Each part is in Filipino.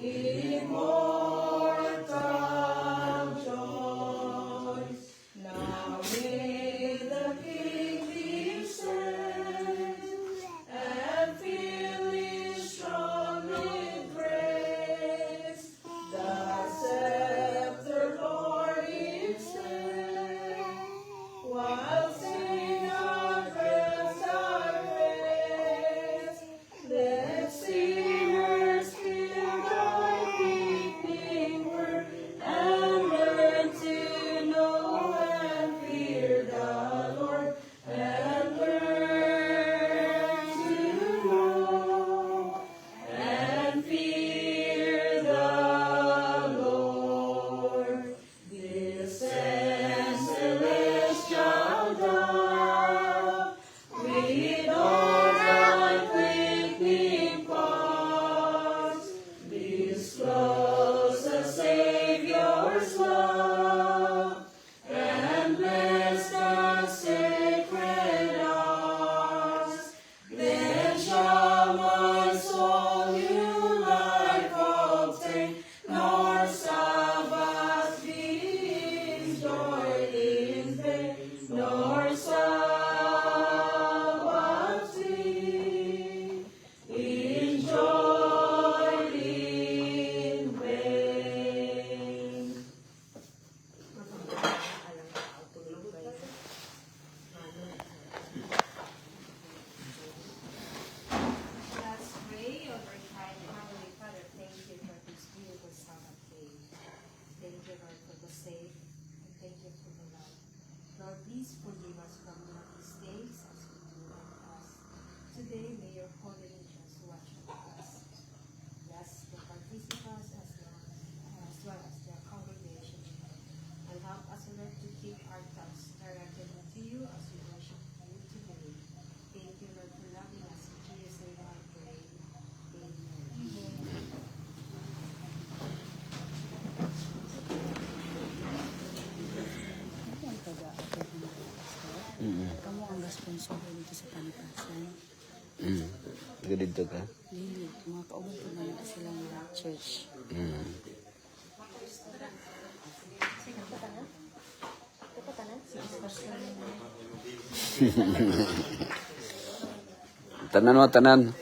immortal joys. Now may the King be saved, and fill his throne with praise. The scepter Lord extend, while sinners rest our rest. Let sinners feel thy keeping word, and learn to know and fear the Lord, and learn to know and fear the Lord. Descend, celestial dove, with all thy quickening powers, disclose the Savior's love, and bless the sacred hours. Then shall my soul new life obtain, nor Sabbath beings joy in vain, nor Sabbath beings enjoyed in vain. Let's pray. Over time, Heavenly Father, thank you for this beautiful Sabbath day. Thank you, Lord, for the safe, and thank you for the love. Lord, please forgive us from our mistakes as we do in us. Today, may your holy angels watch over us. Bless the participants as well as their congregation, and help us, Lord, to keep our thoughts directed to you as we worship you today. Thank you, Lord, for loving us. In Jesus' name I pray. Amen. Kamu ang responsible dito sa panipasan. Ganito ka? Dili, mga kauban po na nila silang church. Tanan mo, tanan.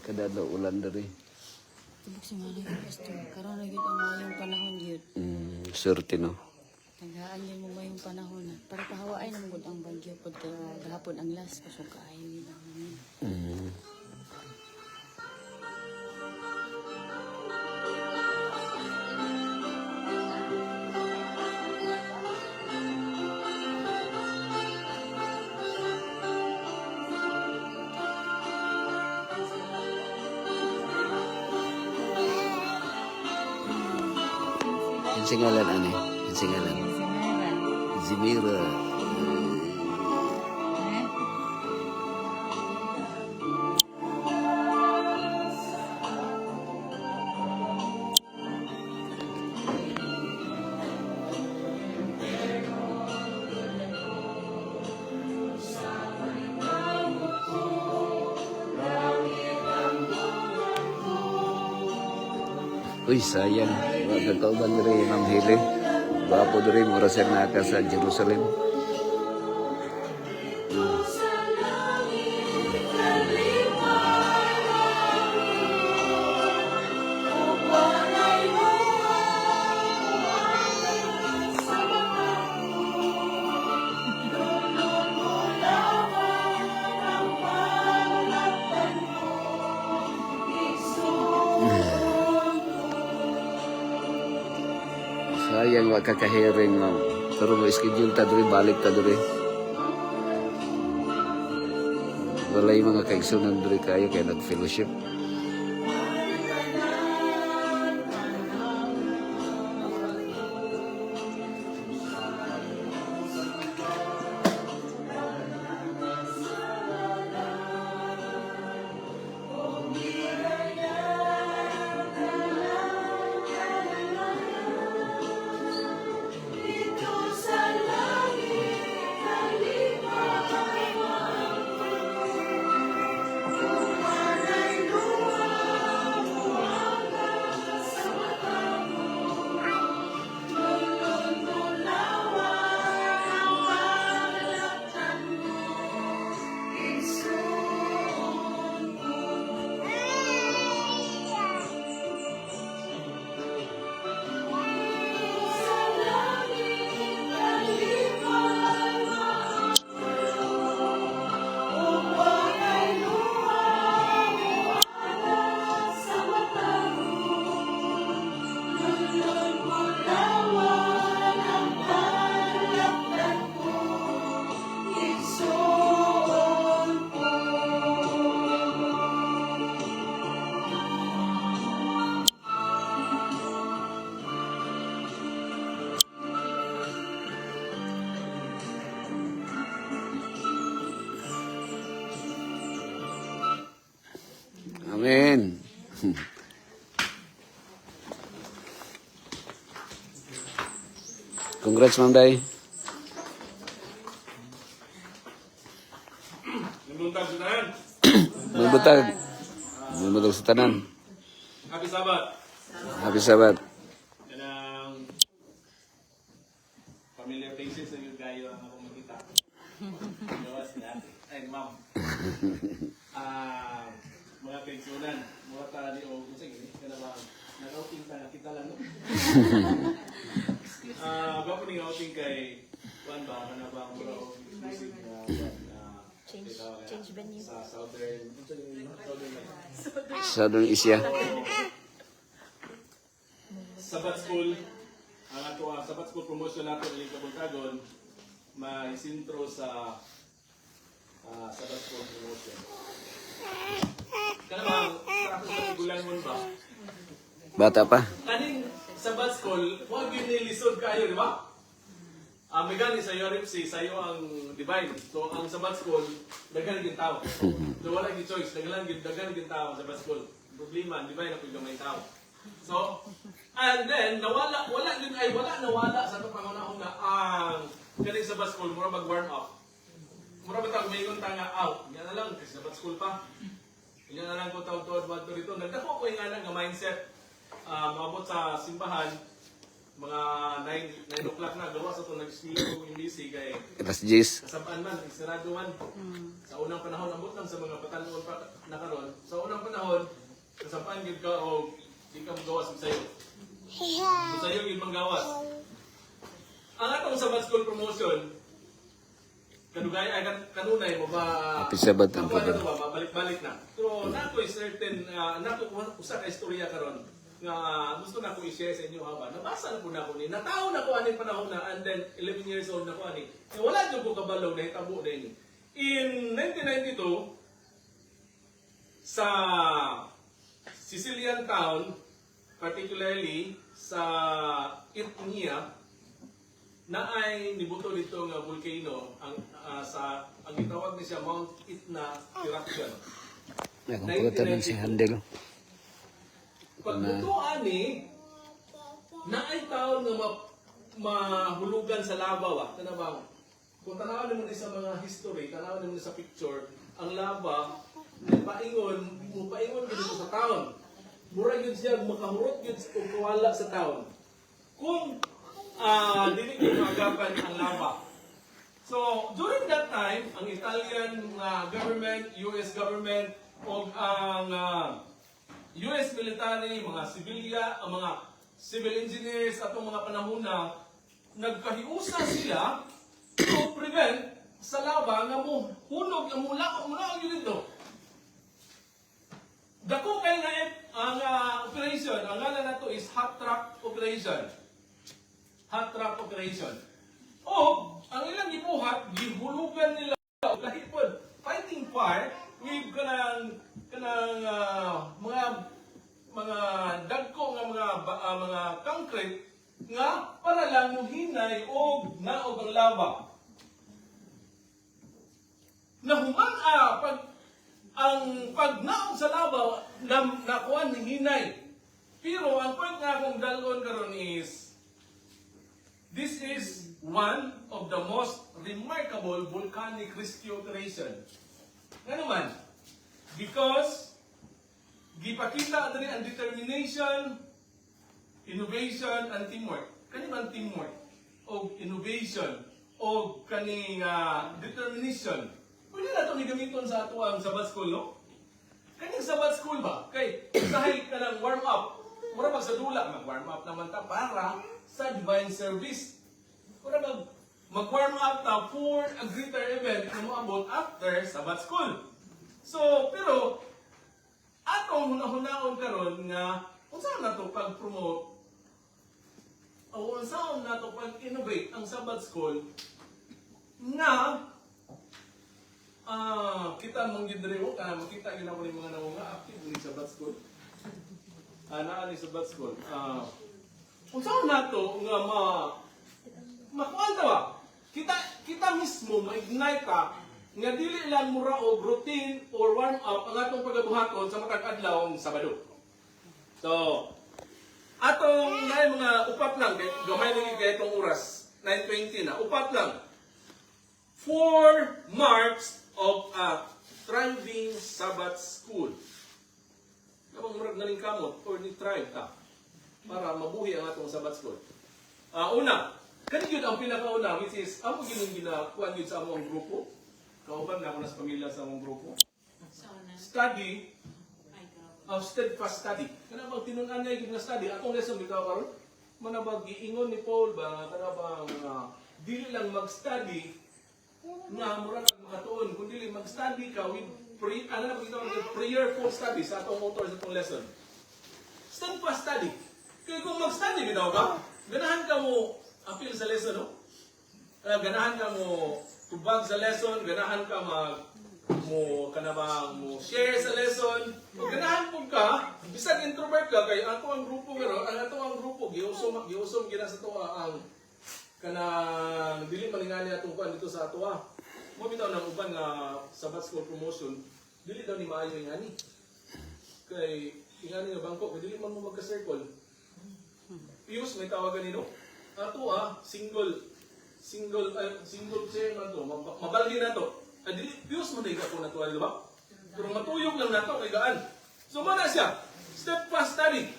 Kadado ulan dari. Tubok si Manay Pastor. Karoon na yun ang mayong panahon yun. Surti no. Naghaan yun mo mayong panahon na. Para pahawaay na magod ang bagyo pagka gahapon ang las. Kusog kaayo yun ang hangin. Singalan ani? Singalan. Zimira. Uy, sayang. Wag kauban diri Ma'am Hili. Bapo diri mura siya naka sa Jerusalem. Sayang wa kakahiring ma'am. Pero mo schedule ta diri balik ta diri. Walay mga kaigsunan diri kayo kay nag-fellowship. Amen. Congrats, Ma'am Day. Nabuntag sa tanan. May butag. May butag sa tanan. Happy Sabat. Happy Sabat. Kanang familiar faces na yung gayo ang akong makita. Gawas na. Ay, ma'am. Mga kaigsunan. Mga tara di o kung sige. Kana ba? Nag-outing ka. Nakita lang, no? Ba po ning outing kay Juan ba? Kana ba? Mura o music na Change venue. sa Southern Southern Asia. Sabat School, ang ato Sabat School promotion nato ng Kabuntagon, may sintro sa Sabat School promotion. Kana bang sa gulang mo ba? Bata pa. Kaning Sabat School, wag yun nilisod kayo, di ba? May gani sa URFC, sa iyo ang divine. So, ang Sabat School, daghan yung tao. So, wala yung choice. Daghan yung tao sa Sabat School. Problema, divine na paggamay tao. So, and then, nawala sa itong pangunahon na ang kaning Sabat School, mura mag-warm up. Mura ba tayo umingon tayo nga out. Yan na lang, kasi Sabat School pa. Yan na lang ko tawag-tawad dito. Nagdako ko yung nga nga mindset. Maabot sa simbahan, mga 9 o'clock na, gawa sa ito, nag-speak ko yung busy kay Alas 10. kasabaan man, isirado man. Sa unang panahon, abot lang sa mga patanon pa na karon. Sa unang panahon, kasabaan yun ka o di ka magawas sa sayo. So sa'yo yun manggawas. Ang atong Sabat School promotion, kadugay ay kanunay mo ba Happy Sabat ang makuha na pagod. to ba, babalik-balik na. Pero nato is certain, nato usa ka istorya karon nga gusto na ko i-share sa inyo haba. Nabasa na po na ako ni. Nataon na ko aning panahon na and then 11 years old na ko ani. Eh, wala jud ko kabalo na hitabo na ini. In 1992 sa Sicilian town, particularly sa Etnia, na ay nibuto dito nga volcano ang ang gitawag ni siya Mount Etna eruption. Kung pagkatanan si Handel. Pagbuto ani na ay taon nga mahulugan sa lava wa. Tanawang kung tanawon mo sa mga history, tanawon mo sa picture, ang lava mupaingon dito sa taon. Mura yun siya makahurot yun kung kawala sa taon. Kung dili ko magapan ang lava. So, during that time, ang Italian government, US government, o ang US military, mga sibilya, ang mga civil engineers at mga panahon na nagkahiusa sila to prevent sa lava nga mo hunog ang mula yun dito. Dako kay nga ang operation, ang ngalan na to is hot trap operation. Hot trap operation. O, ang ilang gibuhat, gihulugan nila kahipod fighting fire with kanang mga dagko nga mga concrete nga para lang muhinay og naog ang lava. Nahuman pag naog sa lava nakuan ng hinay. Pero ang point nga akong dalon karon is this is one of the most remarkable volcanic rescue operation. Nga naman, because gipakita diri ang determination, innovation, and teamwork. Kani man teamwork, o innovation, o kani determination. Pwede na ito gamiton sa ato ang Sabat School, no? Kaning Sabat School ba? Kay, dahil ka ng warm up, mura pag sa dula, mag-warm up naman ta para sa divine service. Mura mag-warm up ta for a greater event na moabot after Sabat School. So, pero, atong hunahunaon karon nga kung saan nato pag-promote o kung saan nato pag-innovate ang Sabat School nga kita mong gidrewo makita gyud ako ni mga nawunga active ni Sabat School. Naa ni Sabat School. Kung saan nato nga makuan ta ba? Kita mismo ma-ignite ta nga dili lang mura og routine or warm up ang atong pagabuhaton sa matag adlaw ng Sabado. So, atong na mga upat lang, gamay na kay itong oras, 9:20 na, upat lang. 4 marks of a thriving Sabbath school. Kapag murag na rin kamot or ni thrive ta para mabuhi ang atong Sabbath school. Una, kani yun ang pinakauna, which is, amo yun yung ginakuan yun sa among grupo. Kauban na ako na sa pamilya sa among grupo. Study of steadfast study. Kana bang tinunan niya yung study? Atong lesson bitaw karon. Manabag giingon ni Paul ba kana bang dili lang mag-study nga mura kang makatuon kundi dili mag-study ka with prayerful study sa atong author sa atong lesson. Steadfast study. Kaya kung mag-study bitaw ka, ganahan ka mo appeal sa lesson, no? Ganahan ka mo tubag sa lesson, ganahan ka mo share sa lesson. Ganahan po ka, bisag introvert ka kay ato ang grupo garo, ang ato ang grupo giusom gina sa tuwa ang kanang dili maningani atong kuan dito sa atoa. Mo bitaw nang uban nga Sabbath school promotion, dili daw ni maayo ingani. Kay ingani nga bangko, kay dili man mo magka-circle. Pius may tawagan nino. Atoa single chair man to, mabalgi na to. Dili, Diyos mo na po na to, di ba? Pero matuyog lang na to, kay gaan. So, mana siya, steadfast study.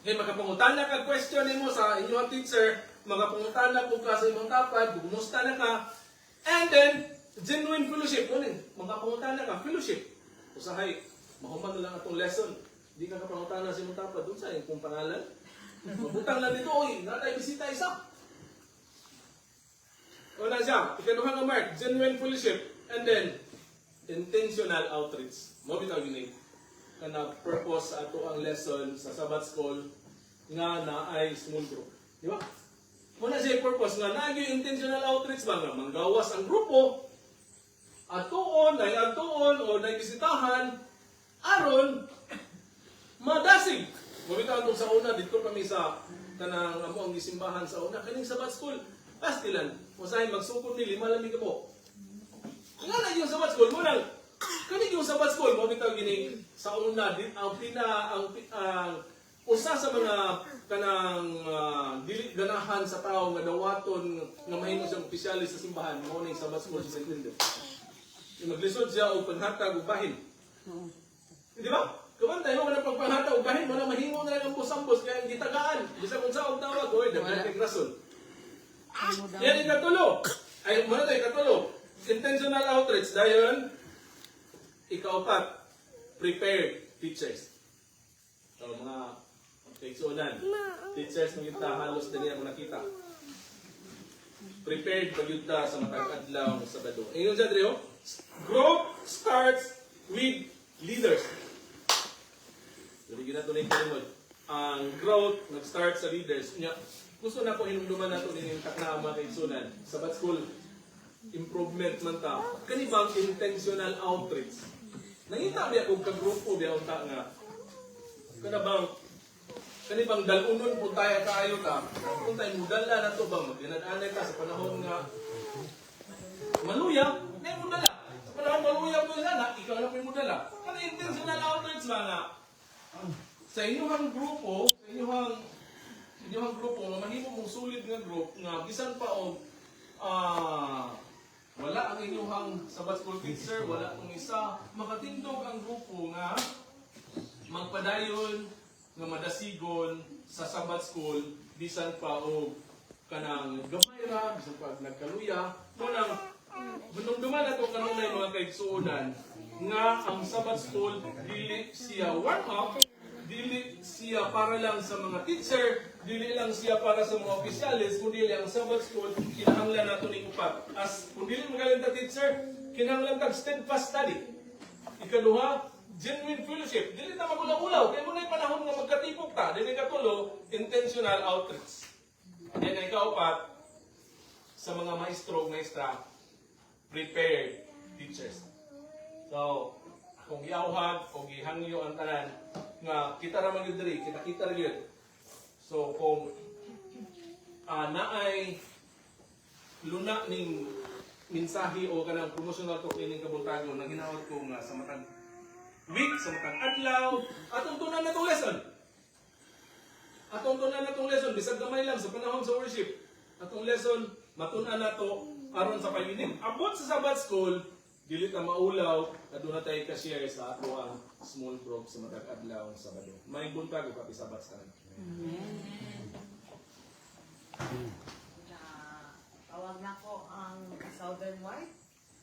Kaya makapangutana ka, question mo sa inyong teacher, makapangutana po ka sa imong tapad, kumusta na ka, and then, genuine fellowship. Makapangutana ka, fellowship. Usahay, mahuman na lang atong lesson. Di ka kapangutana sa imong tapad, doon sa kung pangalan. Mabutang lang dito, oy, natay bisita isa. Una siya, ikaduha nga mark, genuine fellowship, and then, intentional outreach. Mo bitaw yun na purpose sa ato ang lesson sa Sabbath School nga naay small group. Di ba? Muna siya purpose nga naay intentional outreach ba nga manggawas ang grupo atuon, o naibisitahan aron madasig. Mo bitaw sa una dito kami sa kanang amo ang gisimbahan sa una kaning Sabbath School. Pastilan, usahay magsukod ni 5 lamig mo. Nga na yung Sabbath school mo lang. Kani yung Sabbath school mo bitaw gini sa una din ang usa sa mga kanang dili ganahan sa tao nga dawaton nga mahimo siyang opisyalis sa simbahan mo ning Sabbath school sa St. Yung maglisod siya og panghatag og bahin. Di ba? Kumantay mo na pagpanghatag og bahin mo na mahimo na lang ang busambos kaya gitagaan. Bisag unsa og tawag oy dagdag rason. Yan yung katulo. Ay, muna tayo katulo. Intentional outreach. Dayon, ikaupat, prepared teachers. So, mga kaigsunan. Teachers mo kita, halos din ako nakita. Prepared pagyuta sa matag-adlaw sa Sabado. Ingon siya, Drio, growth starts with leaders. So, hindi natin kalimod. Ang growth nag-start sa leaders. Gusto na ko hinumduman nato din yung taknama kay Sunan. Sabbath school, improvement man ta. Kani bang intentional outreach? Nangita biya kung kagrupo biya unta nga. Kani bang dalunon po tayo kaayo ta. Kung tayo mudala na to bang maglinad-anay ka sa panahon nga maluya, may mudala. Sa panahon maluya po sana, ikaw na po yung mudala. Kani intentional outreach ba nga? Sa inyong grupo, inyong grupo, nga mahimo mong sulit nga group, nga bisan pa og wala ang inyong Sabbath school teacher, wala kung isa, makatindog ang grupo nga magpadayon, nga madasigon sa Sabbath school, bisan pa og kanang gamay ra, bisan pa nagkaluya, munang bunumduman na itong kanunay mga kaigsuunan, nga ang Sabbath school, dili siya warm up, dili siya para lang sa mga teacher, dili lang siya para sa mga opisyalis, kundi ang Sabbath school, kinahanglan nato ning upat. As kung dili magaling ta teacher, kinahanglan tag steadfast study. Ikaduha, genuine fellowship. Dili na magulaw-ulaw, kay mo na panahon nga magkatipok ta. Dili katulo, intentional outreach. Yan ang ikaupat, sa mga maestro o maestra, prepared teachers. So, kung giawhag o gihangyo ang tanan nga kita ra magyud diri, kita ra gyud. So kung naay luna ning mensahe o kanang promotional talk ining kabuntagon nang hinaot ko nga sa matag week, sa matag adlaw, atong tunan na itong lesson. Atong tunan na itong lesson, bisag gamay lang sa panahon sa worship. Atong lesson, matunan na to aron sa pag-inim. Abot sa Sabbath School, dili ta maulaw, adto na tayo ka-share sa ato ang small group sa matag adlaw sa Sabado. May buntag ug kapi Sabbath sa Tawag na ko ang Southern White.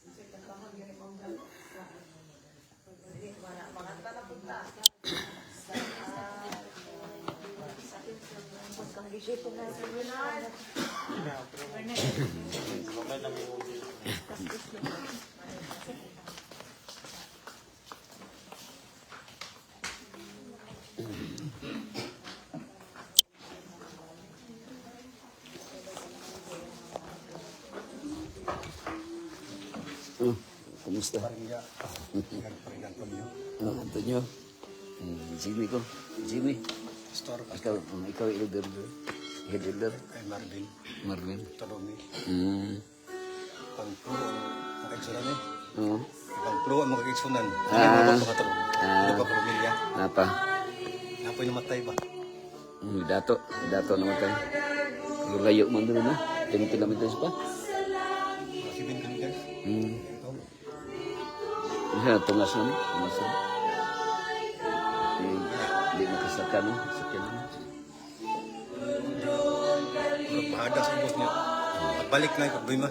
Kasi kantamon yun yung mga galo. Mga talapunta. Kang gisip ko na sa Bernard. Kumusta? Antonio. Jimmy ko. Jimmy. Store Ikaw elder. Head elder. kay Marvin, Marvin. Tolomi. Hmm. Pang-pro ang makiksunan eh. Oo. Pang-pro ang makiksunan. Ah. Ano ba pakatro? Ah. Ano ba pamilya? Apa? Apoy namatay ba? Dato naman tayo. Pero layo mo doon na. 10 kilometers pa. 7 kilometers. Ito. Iya, tungas na. Tungas na. Di makasaka no. Sakyan na. Pagpahada sa ibos niya. Pagbalik na yung pagbima.